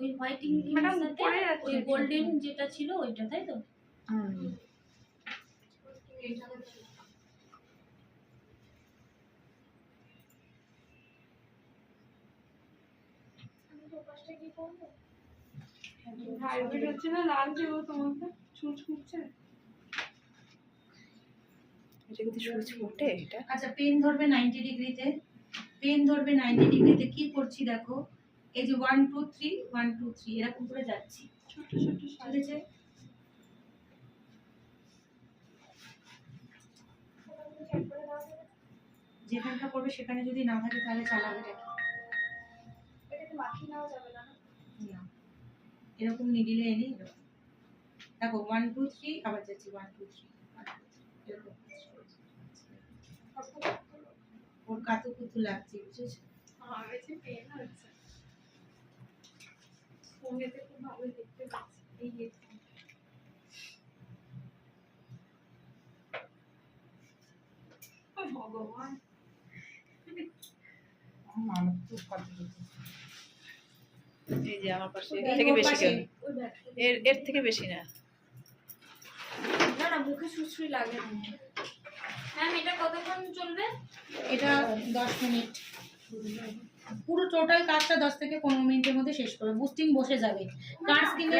ওই হোয়াইটিং ক্রিমের সাথে ওই গোল্ডেন যেটা ছিল ওইটা, তাই তো? হাইব্রিড হচ্ছে না, লাল দেবো তোমাকে, সুচ ফুটছে। এটা কিন্তু সুচ ফুটে এটা। আচ্ছা, পেন ধরবে 90 ডিগ্রিতে, পেন ধরবে 90 ডিগ্রিতে। কি করছি দেখো, এই যে 1 2 3 1 2 3 এরকম করে যাচ্ছি, ছোট ছোট ঠিক আছে? যেখানটা করবে সেখানে যদি না থাকে তাহলে চালাবে এটা কি? এটাকে মাখিয়ে নেওয়া যাবে না? না, এরকম নিডিলে এনে এরকম দেখো 1 2 3 আবার যাচ্ছি 1 2 3 এরকম। ওর কাতু কুতু লাগছে, বুঝেছো? আমার কাছে পেন হচ্ছে, ফোনেতে খুব ভালো দেখতে পাচ্ছি এই হেডফোন। ভগবান, এই যে আমার পাশে এর থেকে বেশি কেন, এর থেকে বেশি না। না না, মুখে সুশ্রী লাগে না। ম্যাম এটা কতক্ষণ চলবে? এটা 10 মিনিট। পুরো টোটাল কাজটা 10 থেকে 15 মিনিটের মধ্যে শেষ করবে। বুস্টিং বসে যাবে, কার স্কিনে